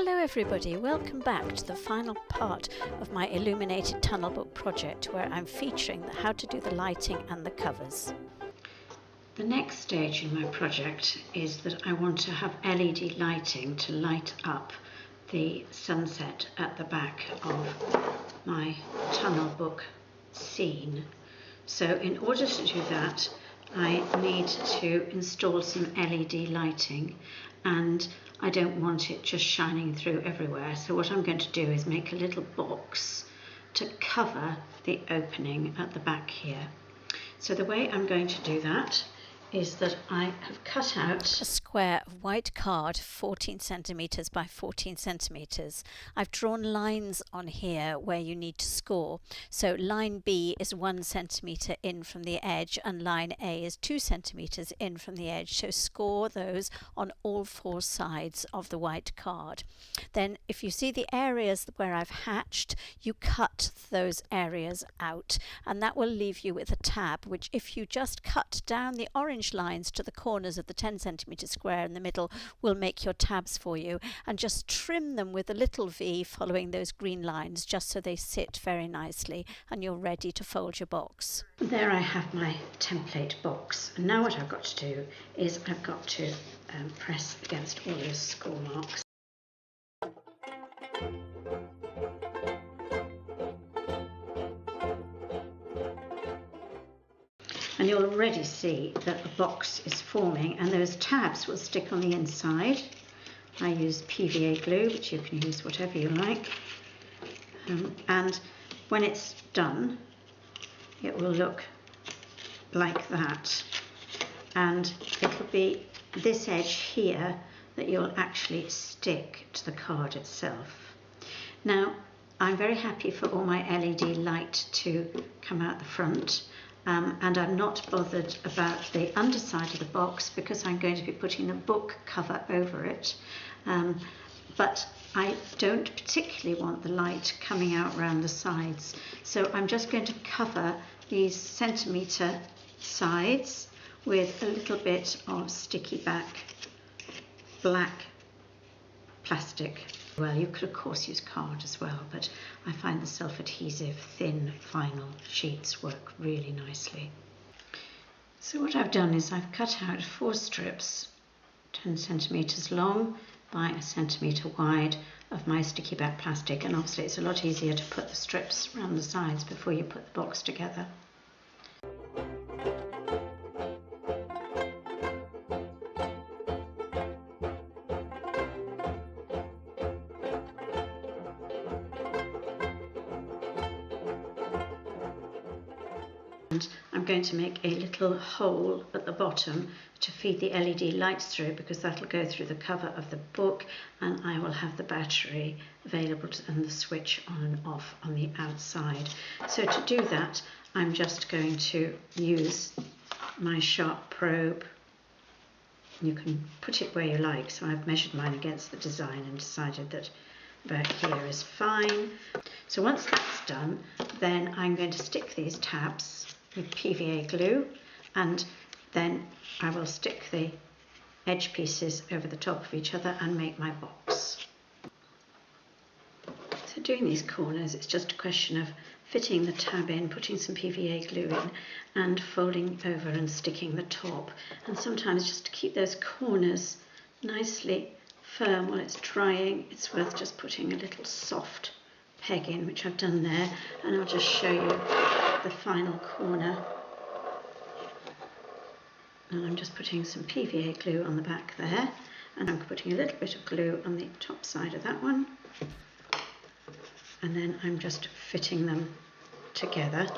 Hello everybody, welcome back to the final part of my Illuminated tunnel book project where I'm featuring how to do the lighting and the covers. The next stage in my project is that I want to have LED lighting to light up the sunset at the back of my tunnel book scene. So in order to do that, I need to install some LED lighting, and I don't want it just shining through everywhere. So what I'm going to do is make a little box to cover the opening at the back here. So the way I'm going to do that is that I have cut out a square of white card 14 centimeters by 14 centimeters. I've drawn lines on here where you need to score. So line B is 1 centimeter in from the edge and line A is 2 centimeters in from the edge. So score those on all 4 sides of the white card. Then if you see the areas where I've hatched, you cut those areas out, and that will leave you with a tab, which if you just cut down the orange lines to the corners of the 10 centimeter square in the middle will make your tabs for you, and just trim them with a little V following those green lines just so they sit very nicely and you're ready to fold your box. There I have my template box, and now what I've got to do is I've got to press against all those score marks. And you'll already see that the box is forming, and those tabs will stick on the inside. I use PVA glue, but you can use whatever you like. And when it's done, it will look like that. And it'll be this edge here that you'll actually stick to the card itself. Now, I'm very happy for all my LED light to come out the front. And I'm not bothered about the underside of the box because I'm going to be putting a book cover over it. But I don't particularly want the light coming out around the sides. So I'm just going to cover these centimetre sides with a little bit of sticky back black plastic. Well, you could of course use card as well, but I find the self-adhesive thin vinyl sheets work really nicely. So what I've done is I've cut out 4 strips 10 centimeters long by 1 centimeter wide of my sticky back plastic, and obviously it's a lot easier to put the strips around the sides before you put the box together. And I'm going to make a little hole at the bottom to feed the LED lights through, because that'll go through the cover of the book, and I will have the battery available and the switch on and off on the outside. So to do that, I'm just going to use my sharp probe. You can put it where you like, so I've measured mine against the design and decided that about here is fine. So once that's done, then I'm going to stick these tabs with PVA glue, and then I will stick the edge pieces over the top of each other and make my box. So doing these corners, it's just a question of fitting the tab in, putting some PVA glue in, and folding over and sticking the top. And sometimes just to keep those corners nicely firm while it's drying, it's worth just putting a little soft peg in, which I've done there, and I'll just show you the final corner. And I'm just putting some PVA glue on the back there, and I'm putting a little bit of glue on the top side of that one, and then I'm just fitting them together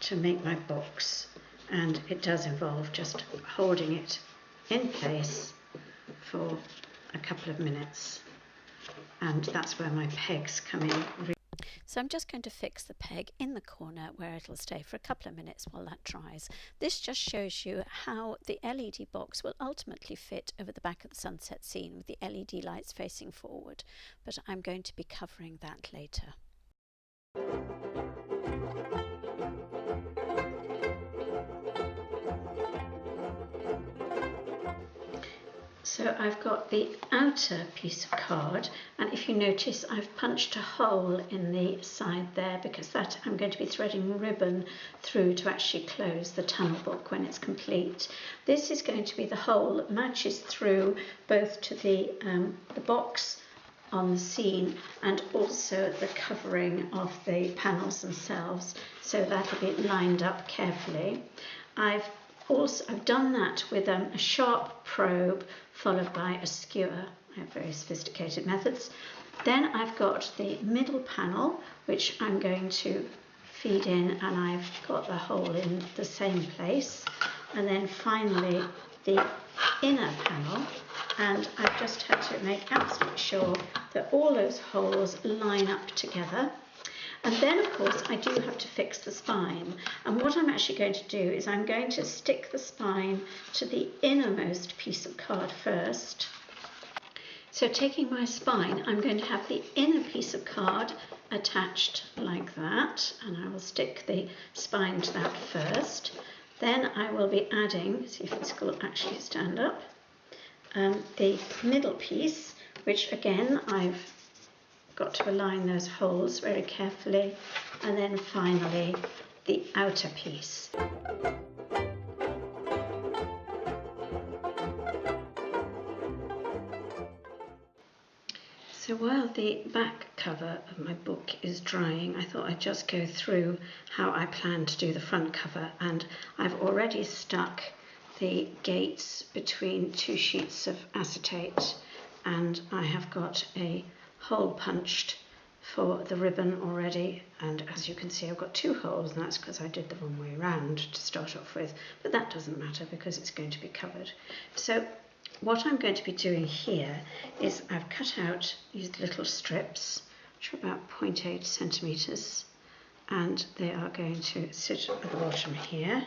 to make my box. And it does involve just holding it in place for a couple of minutes, and that's where my pegs come in. So I'm just going to fix the peg in the corner where it'll stay for a couple of minutes while that dries. This just shows you how the LED box will ultimately fit over the back of the sunset scene with the LED lights facing forward, but I'm going to be covering that later. So I've got the outer piece of card, and if you notice I've punched a hole in the side there because that I'm going to be threading ribbon through to actually close the tunnel book when it's complete. This is going to be the hole that matches through both to the box on the scene and also the covering of the panels themselves, so that'll be lined up carefully. I've done that with a sharp probe followed by a skewer. I have very sophisticated methods. Then I've got the middle panel, which I'm going to feed in, and I've got the hole in the same place. And then finally the inner panel, and I've just had to make absolutely sure that all those holes line up together. And then, of course, I do have to fix the spine. And what I'm actually going to do is I'm going to stick the spine to the innermost piece of card first. So taking my spine, I'm going to have the inner piece of card attached like that. And I will stick the spine to that first. Then I will be adding, see if this will actually stand up, the middle piece, which again I've got to align those holes very carefully, and then finally the outer piece. So while the back cover of my book is drying, I thought I'd just go through how I plan to do the front cover, and I've already stuck the gates between two sheets of acetate, and I have got a hole punched for the ribbon already, and as you can see I've got two holes, and that's because I did the wrong way around to start off with, but that doesn't matter because it's going to be covered. So what I'm going to be doing here is I've cut out these little strips which are about 0.8 centimeters, and they are going to sit at the bottom here,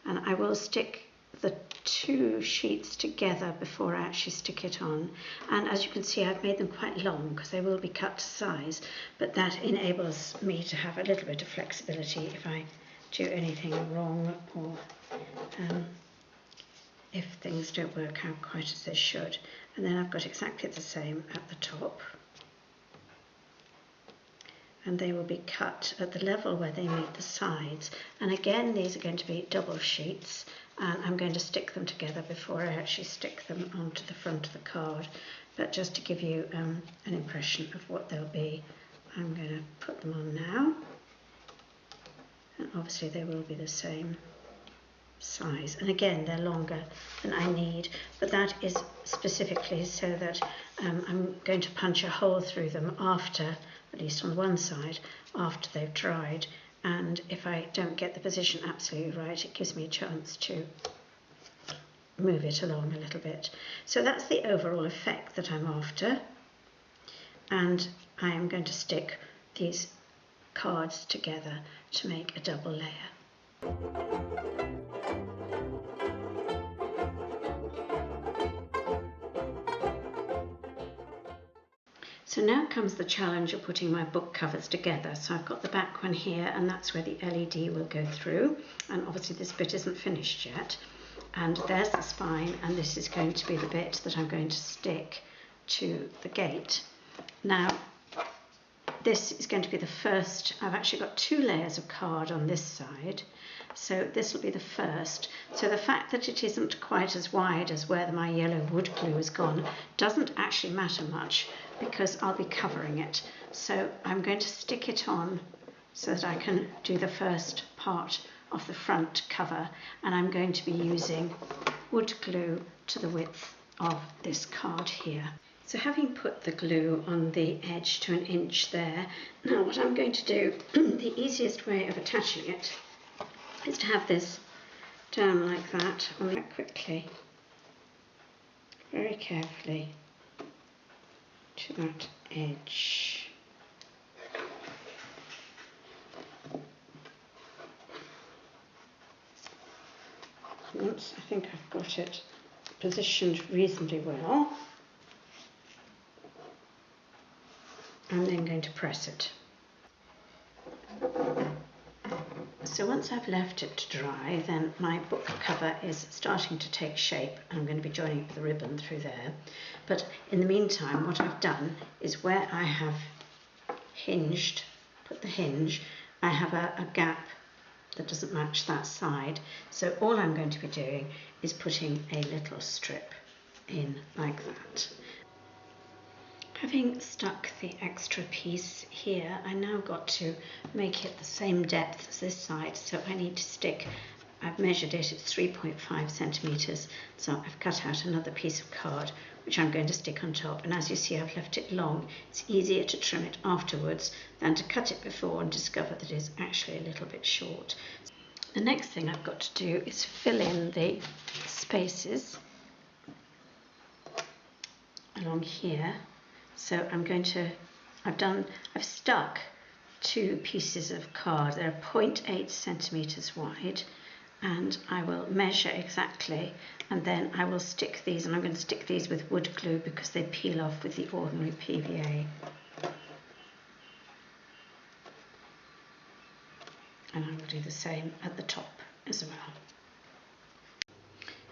and I will stick the two sheets together before I actually stick it on. And as you can see, I've made them quite long because they will be cut to size, but that enables me to have a little bit of flexibility if I do anything wrong, or if things don't work out quite as they should. And then I've got exactly the same at the top, and they will be cut at the level where they meet the sides. And again, these are going to be double sheets, and I'm going to stick them together before I actually stick them onto the front of the card. But just to give you an impression of what they'll be, I'm going to put them on now, and obviously they will be the same size, and again they're longer than I need, but that is specifically so that I'm going to punch a hole through them after, at least on one side, after they've dried, and if I don't get the position absolutely right, it gives me a chance to move it along a little bit. So that's the overall effect that I'm after, and I am going to stick these cards together to make a double layer. So now comes the challenge of putting my book covers together. So I've got the back one here, and that's where the LED will go through, and obviously this bit isn't finished yet. And there's the spine, and this is going to be the bit that I'm going to stick to the gate. Now this is going to be the first. I've actually got two layers of card on this side, so this will be the first. So the fact that it isn't quite as wide as where my yellow wood glue has gone doesn't actually matter much, because I'll be covering it. So I'm going to stick it on so that I can do the first part of the front cover, and I'm going to be using wood glue to the width of this card here. So having put the glue on the edge to 1 inch there, now what I'm going to do, the easiest way of attaching it is to have this down like that, quickly, very carefully, to that edge. Once I think I've got it positioned reasonably well, I'm then going to press it. So once I've left it to dry, then my book cover is starting to take shape. I'm going to be joining it with a ribbon through there. But in the meantime, what I've done is where I have hinged, put the hinge, I have a gap that doesn't match that side. So all I'm going to be doing is putting a little strip in like that. Having stuck the extra piece here, I now got to make it the same depth as this side, so I need to stick, I've measured it, it's 3.5 centimetres, so I've cut out another piece of card which I'm going to stick on top, and as you see I've left it long. It's easier to trim it afterwards than to cut it before and discover that it's actually a little bit short. The next thing I've got to do is fill in the spaces along here. So I've stuck 2 pieces of card. They're 0.8 centimetres wide, and I will measure exactly, and then I will stick these, and I'm going to stick these with wood glue because they peel off with the ordinary PVA. And I will do the same at the top as well.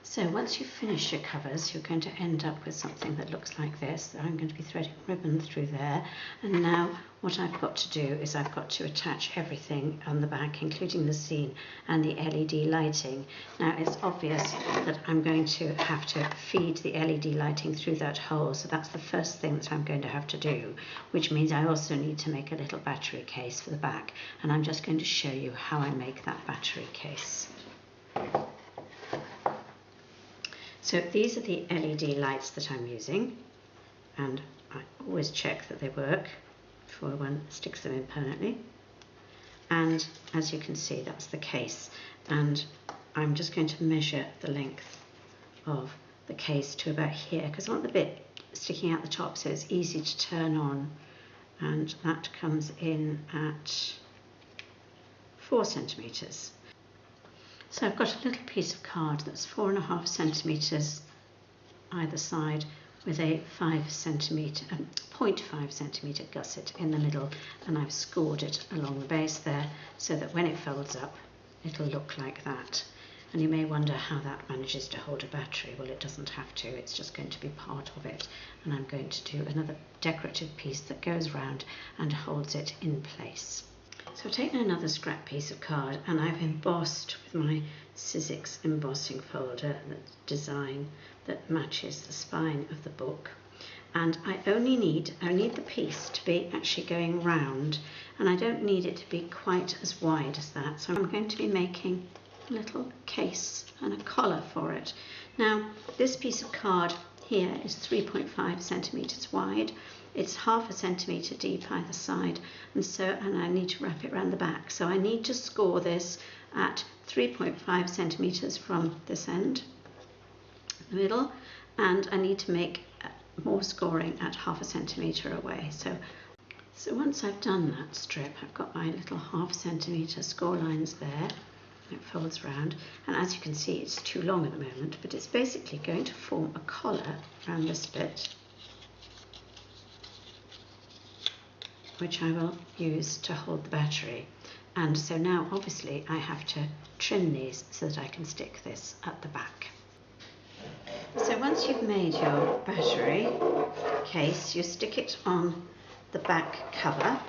So once you finish your covers, you're going to end up with something that looks like this. I'm going to be threading ribbon through there. And now what I've got to do is I've got to attach everything on the back, including the scene and the LED lighting. Now it's obvious that I'm going to have to feed the LED lighting through that hole. So that's the first thing that I'm going to have to do, which means I also need to make a little battery case for the back. And I'm just going to show you how I make that battery case. So these are the LED lights that I'm using, and I always check that they work before one sticks them in permanently. And as you can see, that's the case, and I'm just going to measure the length of the case to about here, because I want the bit sticking out the top so it's easy to turn on, and that comes in at 4 centimetres. So I've got a little piece of card that's 4.5 centimetres either side with a 0.5 centimetre gusset in the middle, and I've scored it along the base there so that when it folds up it'll look like that. And you may wonder how that manages to hold a battery. Well, it doesn't have to, it's just going to be part of it, and I'm going to do another decorative piece that goes round and holds it in place. So I've taken another scrap piece of card and I've embossed with my Sizzix embossing folder the design that matches the spine of the book. And I need the piece to be actually going round, and I don't need it to be quite as wide as that. So I'm going to be making a little case and a collar for it. Now this piece of card here is 3.5 centimetres wide. It's 0.5 centimetre deep either side, and I need to wrap it around the back. So I need to score this at 3.5 centimetres from this end, the middle, and I need to make more scoring at 0.5 centimetre away. So once I've done that strip, I've got my little 0.5 centimetre score lines there. It folds round, and as you can see, it's too long at the moment, but it's basically going to form a collar around this bit, which I will use to hold the battery. And so now obviously I have to trim these so that I can stick this at the back. So once you've made your battery case, you stick it on the back cover,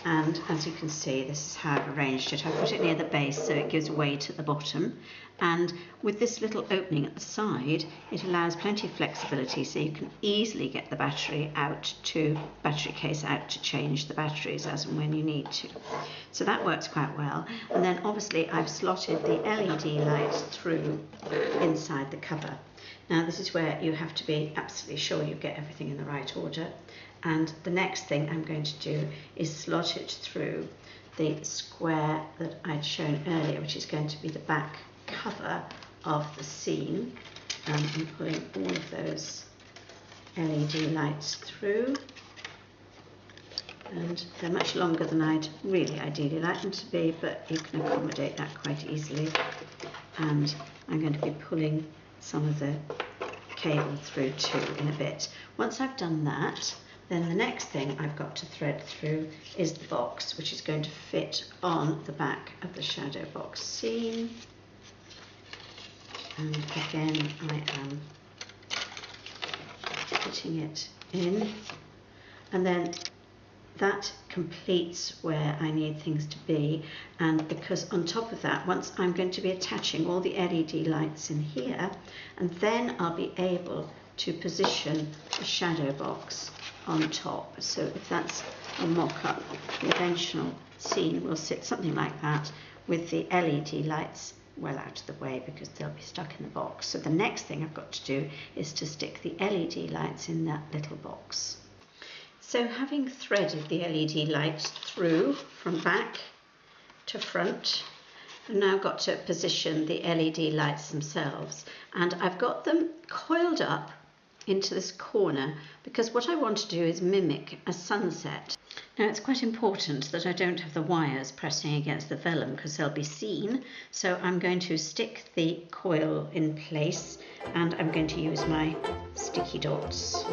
and as you can see, this is how I've arranged it. I put it near the base so it gives weight at the bottom, and with this little opening at the side, it allows plenty of flexibility, so you can easily get the battery case out to change the batteries as and when you need to. So that works quite well. And then obviously I've slotted the LED lights through inside the cover. Now this is where you have to be absolutely sure you get everything in the right order. And the next thing I'm going to do is slot it through the square that I'd shown earlier, which is going to be the back cover of the scene. I'm pulling all of those LED lights through, and they're much longer than I'd really ideally like them to be, but you can accommodate that quite easily. And I'm going to be pulling some of the cable through too in a bit. Once I've done that, Then the next thing I've got to thread through is the box, which is going to fit on the back of the shadow box scene. And again, I am putting it in, and then that completes where I need things to be. And because on top of that, once I'm going to be attaching all the LED lights in here, and then I'll be able to position the shadow box on top. So if that's a mock-up, the eventual scene will sit something like that with the LED lights well out of the way because they'll be stuck in the box. So the next thing I've got to do is to stick the LED lights in that little box. So having threaded the LED lights through from back to front, I've now got to position the LED lights themselves, and I've got them coiled up into this corner because what I want to do is mimic a sunset. Now it's quite important that I don't have the wires pressing against the vellum because they'll be seen, so I'm going to stick the coil in place and I'm going to use my sticky dots.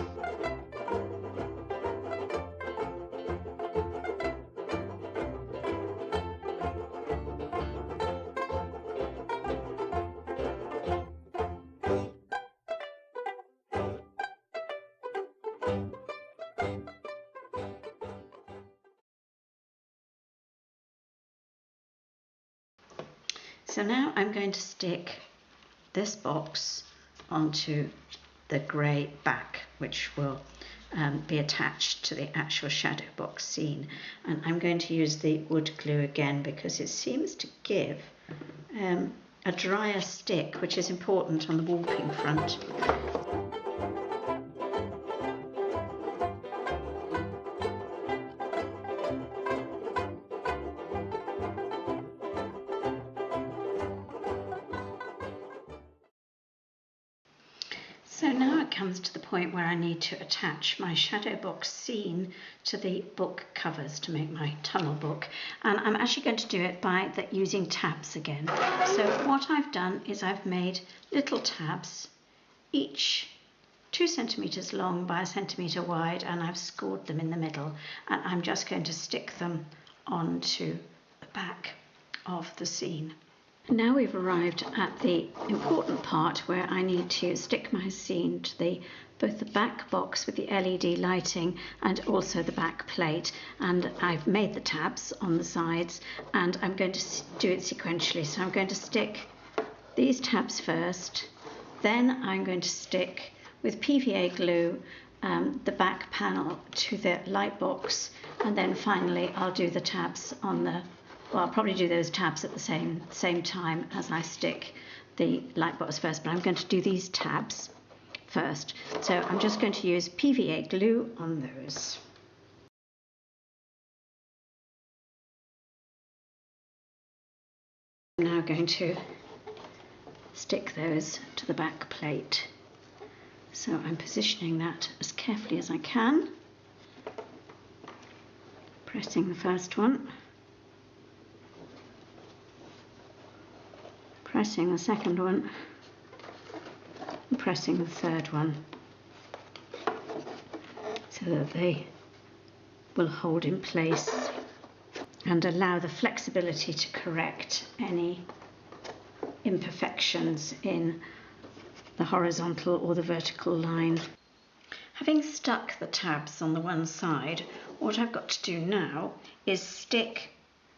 So now I'm going to stick this box onto the grey back, which will be attached to the actual shadow box scene. And I'm going to use the wood glue again because it seems to give a drier stick, which is important on the warping front. So now it comes to the point where I need to attach my shadow box scene to the book covers to make my tunnel book, and I'm actually going to do it by using tabs again. So what I've done is I've made little tabs, each 2 centimeters long by 1 centimeter wide, and I've scored them in the middle, and I'm just going to stick them onto the back of the scene. Now we've arrived at the important part where I need to stick my scene to both the back box with the LED lighting and also the back plate, and I've made the tabs on the sides and I'm going to do it sequentially. So I'm going to stick these tabs first, then I'm going to stick with PVA glue the back panel to the light box, and then finally I'll do the tabs on the I'll probably do those tabs at the same time as I stick the light box first, but I'm going to do these tabs first. So I'm just going to use PVA glue on those. I'm now going to stick those to the back plate. So I'm positioning that as carefully as I can, pressing the first one, pressing the second one, and pressing the third one, so that they will hold in place and allow the flexibility to correct any imperfections in the horizontal or the vertical line. Having stuck the tabs on the one side, what I've got to do now is stick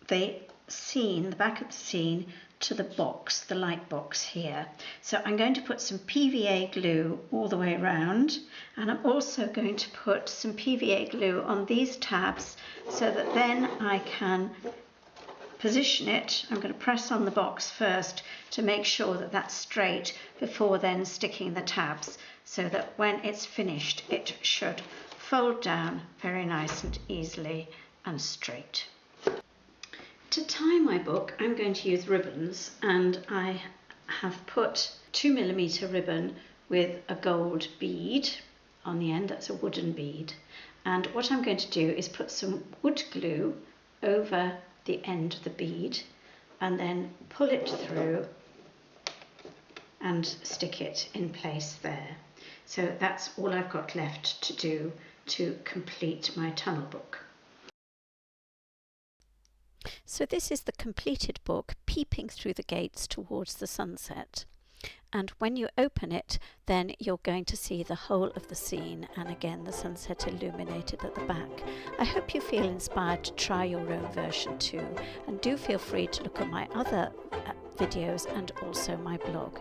the scene, the back of the scene, to the box, the light box here. So I'm going to put some PVA glue all the way around, and I'm also going to put some PVA glue on these tabs so that then I can position it. I'm going to press on the box first to make sure that that's straight before then sticking the tabs, so that when it's finished it should fold down very nice and easily and straight. To tie my book, I'm going to use ribbons, and I have put 2mm ribbon with a gold bead on the end. That's a wooden bead. And what I'm going to do is put some wood glue over the end of the bead and then pull it through and stick it in place there. So that's all I've got left to do to complete my tunnel book. So this is the completed book, peeping through the gates towards the sunset. And when you open it, then you're going to see the whole of the scene, and again the sunset illuminated at the back. I hope you feel inspired to try your own version too, and do feel free to look at my other videos and also my blog.